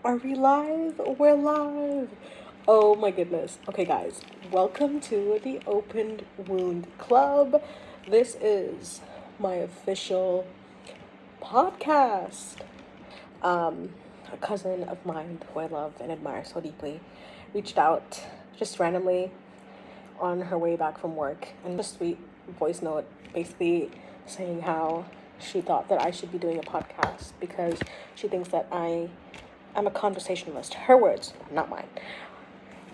Are we live? We're live. Oh my goodness. Okay, guys, welcome to the Open Wound Club. This is my official podcast. A cousin of mine who I love and admire so deeply reached out just randomly on her way back from work and a sweet voice note basically saying how she thought that I should be doing a podcast because she thinks that I'm a conversationalist. Her words, not mine.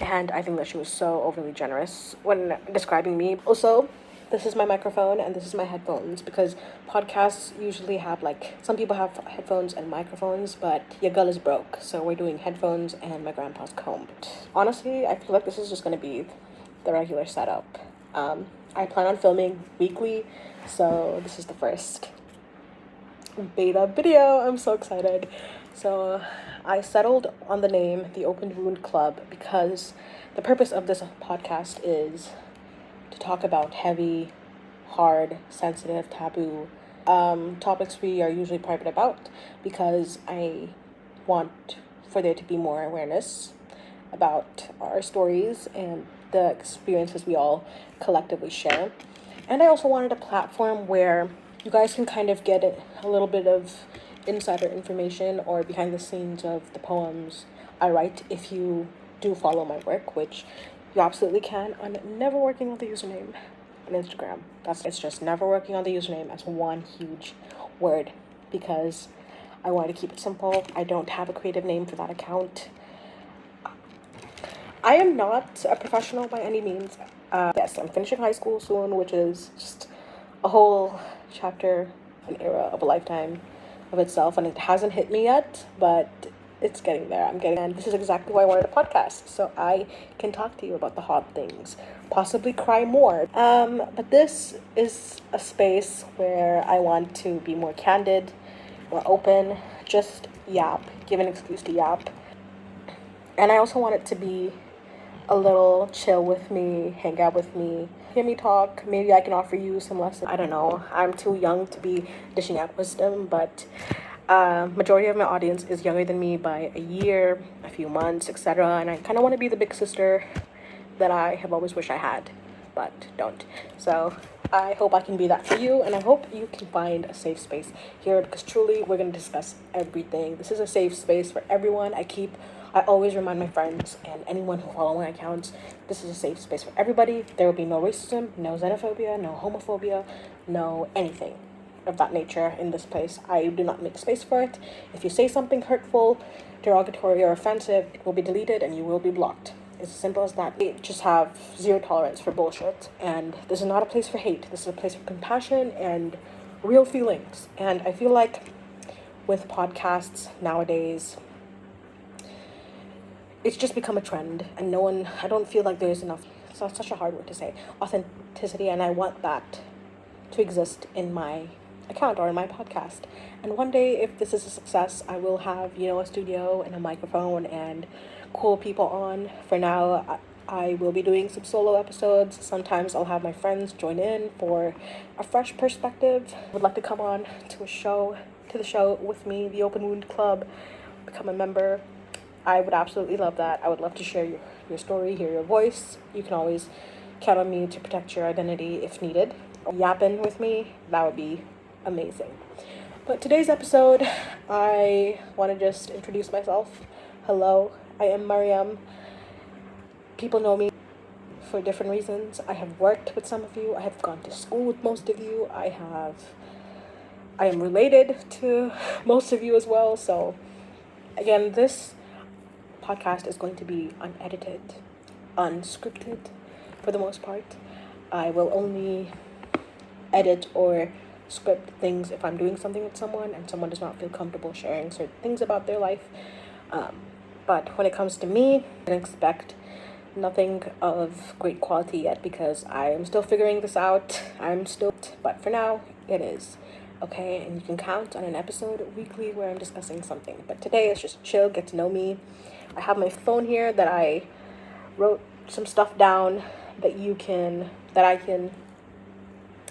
And I think that she was so overly generous when describing me. Also, this is my microphone and this is my headphones because podcasts usually have some people have headphones and microphones, but your gull is broke. So we're doing headphones and my grandpa's comb. Honestly, I feel like this is just going to be the regular setup. I plan on filming weekly, so this is the first beta video. I'm so excited. So I settled on the name The Open Wound Club because the purpose of this podcast is to talk about heavy, hard, sensitive, taboo topics we are usually private about because I want for there to be more awareness about our stories and the experiences we all collectively share. And I also wanted a platform where you guys can kind of get a little bit of insider information or behind the scenes of the poems I write if you do follow my work, which you absolutely can. I'm never working on the username on Instagram. It's just never working on the username as one huge word because I want to keep it simple. I don't have a creative name for that account. I am not a professional by any means. Yes, I'm finishing high school soon, which is just a whole chapter, an era of a lifetime of itself, and it hasn't hit me yet, but it's getting there. And this is exactly why I wanted a podcast, so I can talk to you about the hot things, possibly cry more. But this is a space where I want to be more candid, more open, just yap, give an excuse to yap. And I also want it to be a little chill with me, hang out with me, hear me talk. Maybe I can offer you some lessons. I don't know. I'm too young to be dishing out wisdom, but majority of my audience is younger than me by a year, a few months, etc. And I kind of want to be the big sister that I have always wished I had, but don't. So I hope I can be that for you, and I hope you can find a safe space here because truly we're going to discuss everything. This is a safe space for everyone. I always remind my friends and anyone who follow my accounts, this is a safe space for everybody. There will be no racism, no xenophobia, no homophobia, no anything of that nature in this place. I do not make space for it. If you say something hurtful, derogatory, or offensive, it will be deleted and you will be blocked. It's as simple as that. We just have zero tolerance for bullshit. And this is not a place for hate. This is a place for compassion and real feelings. And I feel like with podcasts nowadays, it's just become a trend, and I don't feel like there's enough, it's not such a hard word to say, authenticity, and I want that to exist in my account or in my podcast. And one day, if this is a success, I will have, a studio and a microphone and cool people on. For now, I will be doing some solo episodes. Sometimes I'll have my friends join in for a fresh perspective. I would like to come on to the show with me, the Open Wound Club, become a member. I would absolutely love that. I would love to share your story, hear your voice. You can always count on me to protect your identity if needed. Yapping with me, that would be amazing. But today's episode, I want to just introduce myself. Hello, I am Mariam. People know me for different reasons. I have worked with some of you. I have gone to school with most of you. I am related to most of you as well. So again, this podcast is going to be unedited, unscripted for the most part. I will only edit or script things if I'm doing something with someone and someone does not feel comfortable sharing certain things about their life. But when it comes to me, I can expect nothing of great quality yet because I am still figuring this out. But for now, it is. Okay, and you can count on an episode weekly where I'm discussing something. But today is just chill, get to know me. I have my phone here that I wrote some stuff down that I can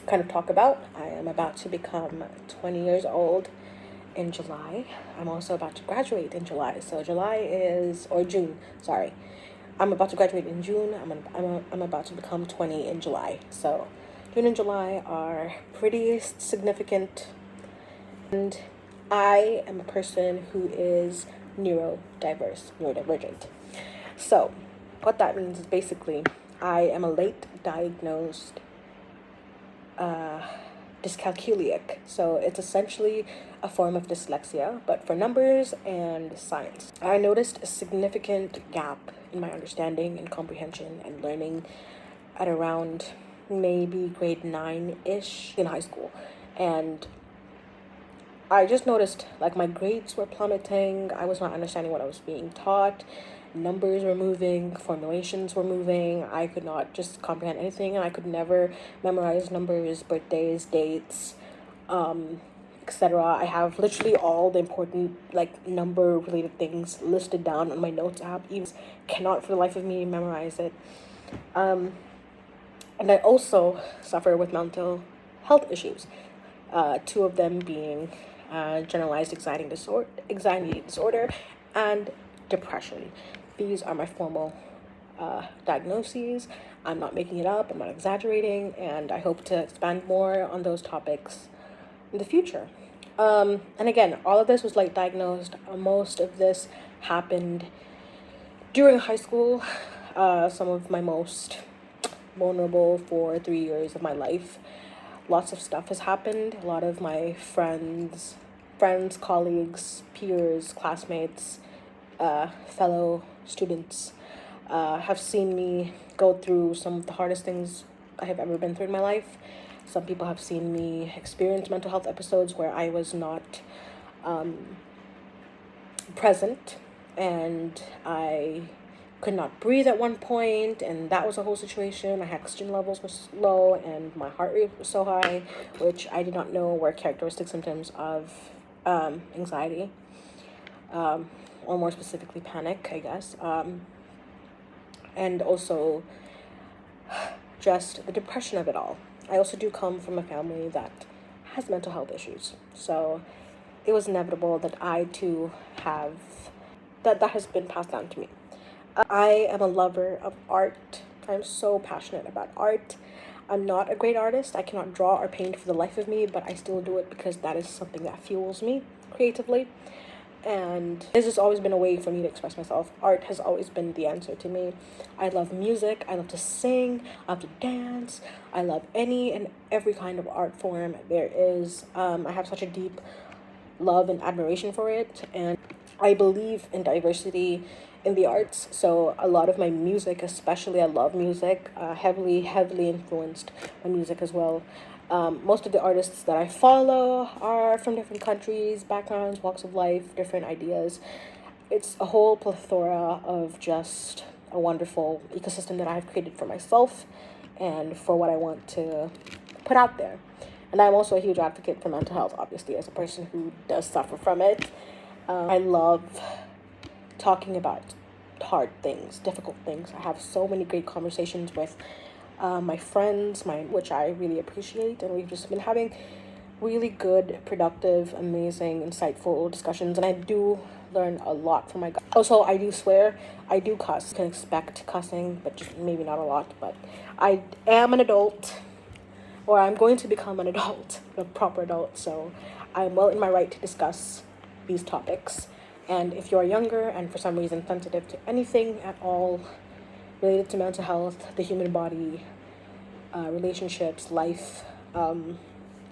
kind of talk about. I am about to become 20 years old in July. I'm also about to graduate in July. So June, sorry. I'm about to graduate in June. I'm about to become 20 in July. So June and July are pretty significant. And I am a person who is neurodivergent. So what that means is basically I am a late diagnosed dyscalculic. So it's essentially a form of dyslexia, but for numbers and science. I noticed a significant gap in my understanding and comprehension and learning at around maybe grade 9-ish in high school. And I just noticed like my grades were plummeting. I was not understanding what I was being taught. Numbers were moving, formulations were moving. I could not just comprehend anything, and I could never memorize numbers, birthdays, dates, etc. I have literally all the important like number related things listed down on my notes app. Even cannot for the life of me memorize it. And I also suffer with mental health issues. Two of them being generalized anxiety disorder and depression. These are my formal diagnoses. I'm not making it up, I'm not exaggerating, and I hope to expand more on those topics in the future. And again, all of this was like diagnosed. Most of this happened during high school. Some of my most vulnerable for 3 years of my life. Lots of stuff has happened. A lot of my friends, colleagues, peers, classmates, fellow students have seen me go through some of the hardest things I have ever been through in my life. Some people have seen me experience mental health episodes where I was not present, and I could not breathe at one point, and that was a whole situation. My oxygen levels were low and my heart rate was so high, which I did not know were characteristic symptoms of anxiety, or more specifically panic, I guess. And also just the depression of it all. I also do come from a family that has mental health issues, so it was inevitable that I too have that has been passed down to me. I am a lover of art. I'm so passionate about art. I'm not a great artist. I cannot draw or paint for the life of me, but I still do it because that is something that fuels me creatively. And this has always been a way for me to express myself. Art has always been the answer to me. I love music. I love to sing. I love to dance. I love any and every kind of art form there is. I have such a deep love and admiration for it. And I believe in diversity in the arts. So a lot of my music, especially, I love music, heavily influenced by music as well. Most of the artists that I follow are from different countries, backgrounds, walks of life, different ideas. It's a whole plethora of just a wonderful ecosystem that I've created for myself and for what I want to put out there. And I'm also a huge advocate for mental health, obviously, as a person who does suffer from it. I love talking about hard things, difficult things. I have so many great conversations with my friends, which I really appreciate, and we've just been having really good, productive, amazing, insightful discussions, and I do learn a lot from my guys. Also, I do swear, I do cuss. You can expect cussing, but just maybe not a lot. But I am an adult, or I'm going to become an adult, a proper adult, so I'm well in my right to discuss these topics. And if you're younger and for some reason sensitive to anything at all related to mental health, the human body, relationships, life,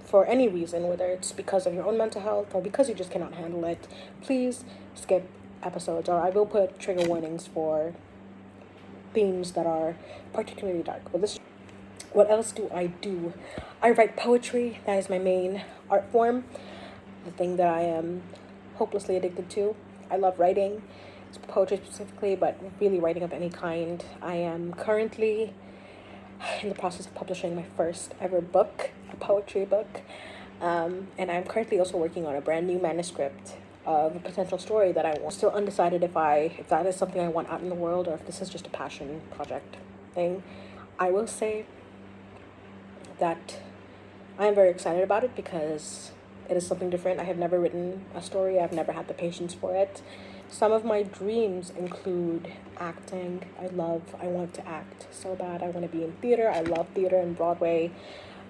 for any reason, whether it's because of your own mental health or because you just cannot handle it, please skip episodes, or I will put trigger warnings for themes that are particularly dark. But what else do? I write poetry. That is my main art form, the thing that I am hopelessly addicted to. I love writing, poetry specifically, but really writing of any kind. I am currently in the process of publishing my first ever book, a poetry book, and I'm currently also working on a brand new manuscript of a potential story that I want. Still undecided if that is something I want out in the world or if this is just a passion project thing. I will say that I am very excited about it because It is something different. I have never written a story. I've never had the patience for it. Some of my dreams include acting. I want to act so bad. I want to be in theater. I love theater and Broadway.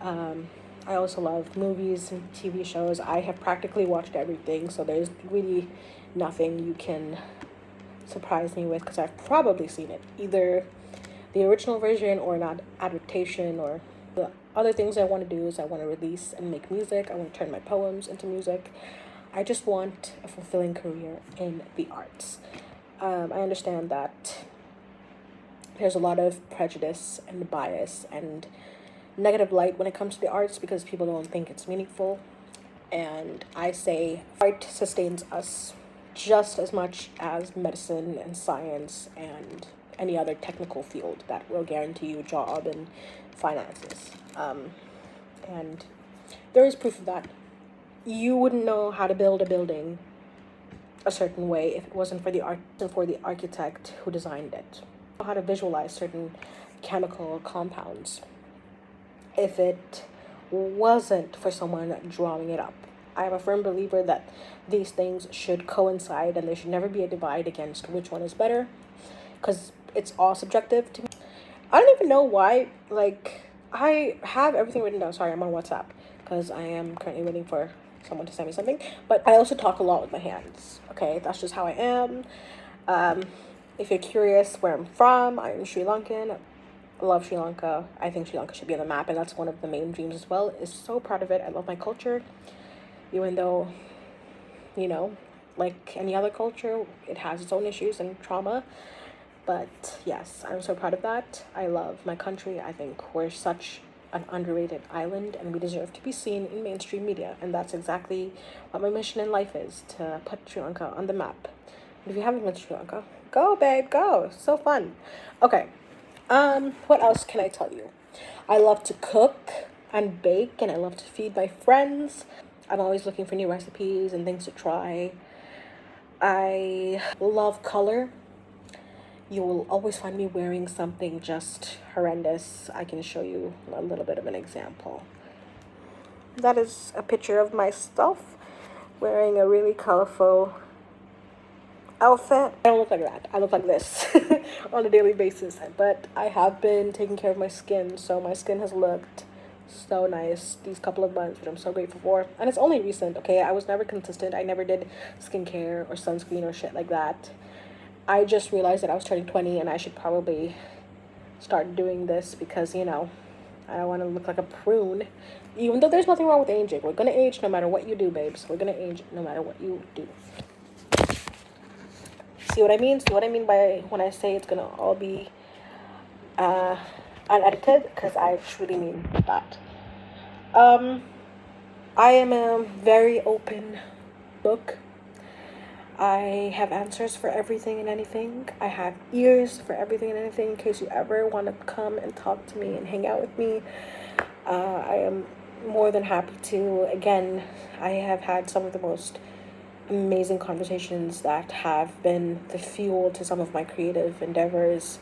I also love movies and TV shows. I have practically watched everything, so there's really nothing you can surprise me with, because I've probably seen it, either the original version or an adaptation. Or the other things I want to do is I want to release and make music. I want to turn my poems into music. I just want a fulfilling career in the arts. I understand that there's a lot of prejudice and bias and negative light when it comes to the arts because people don't think it's meaningful. And I say art sustains us just as much as medicine and science and any other technical field that will guarantee you a job and finances. And there is proof of that. You wouldn't know how to build a building a certain way if it wasn't for the art and for the architect who designed it. Know how to visualize certain chemical compounds if it wasn't for someone drawing it up. I am a firm believer that these things should coincide and there should never be a divide against which one is better, because it's all subjective to me. I don't even know why, I have everything written down. Sorry, I'm on WhatsApp because I am currently waiting for someone to send me something. But I also talk a lot with my hands. Okay, that's just how I am. If you're curious where I'm from, I'm Sri Lankan. I love Sri Lanka. I think Sri Lanka should be on the map, and that's one of the main dreams as well. Is so proud of it. I love my culture, even though, like any other culture, it has its own issues and trauma. But yes, I'm so proud of that. I love my country. I think we're such an underrated island and we deserve to be seen in mainstream media. And that's exactly what my mission in life is, to put Sri Lanka on the map. And if you haven't been to Sri Lanka, go, babe, go. So fun. Okay. What else can I tell you? I love to cook and bake, and I love to feed my friends. I'm always looking for new recipes and things to try. I love color. You will always find me wearing something just horrendous. I can show you a little bit of an example. That is a picture of myself wearing a really colorful outfit. I don't look like that. I look like this on a daily basis. But I have been taking care of my skin, so my skin has looked so nice these couple of months, which I'm so grateful for. And it's only recent, okay? I was never consistent. I never did skincare or sunscreen or shit like that. I just realized that I was turning 20 and I should probably start doing this because, I don't want to look like a prune. Even though there's nothing wrong with aging. We're going to age no matter what you do, babes. We're going to age no matter what you do. See what I mean? See what I mean by when I say it's going to all be unedited? Because I truly mean that. I am a very open book. I have answers for everything and anything. I have ears for everything and anything in case you ever want to come and talk to me and hang out with me. I am more than happy to. Again, I have had some of the most amazing conversations that have been the fuel to some of my creative endeavors.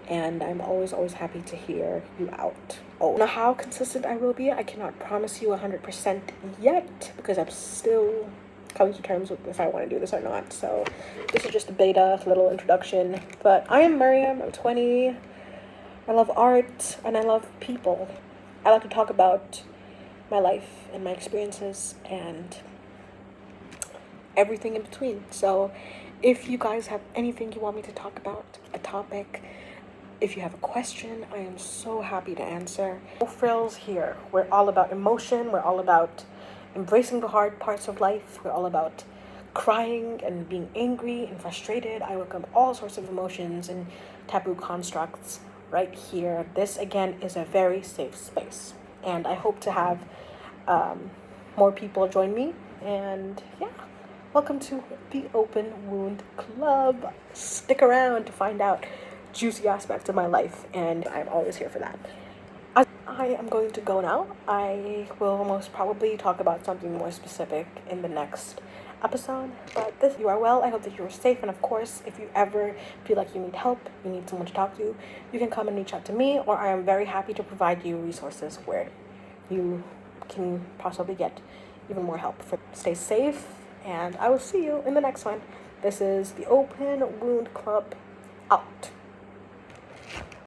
And I'm always happy to hear you out. Oh, now how consistent I will be, I cannot promise you 100% yet because I'm still coming to terms with if I want to do this or not. So this is just a beta little introduction. But I am Miriam. I'm 20. I love art and I love people. I like to talk about my life and my experiences and everything in between. So if you guys have anything you want me to talk about, a topic, if you have a question, I am so happy to answer. No frills here. We're all about emotion. We're all about embracing the hard parts of life. We're all about crying and being angry and frustrated. I welcome all sorts of emotions and taboo constructs right here. This, again, is a very safe space. And I hope to have more people join me. And yeah, welcome to the Open Wound Club. Stick around to find out juicy aspects of my life. And I'm always here for that. I am going to go now. I will most probably talk about something more specific in the next episode. But you are well. I hope that you are safe. And of course, if you ever feel like you need help, you need someone to talk to, you can come and reach out to me, or I am very happy to provide you resources where you can possibly get even more help. Stay safe, and I will see you in the next one. This is the Open Wound Club out.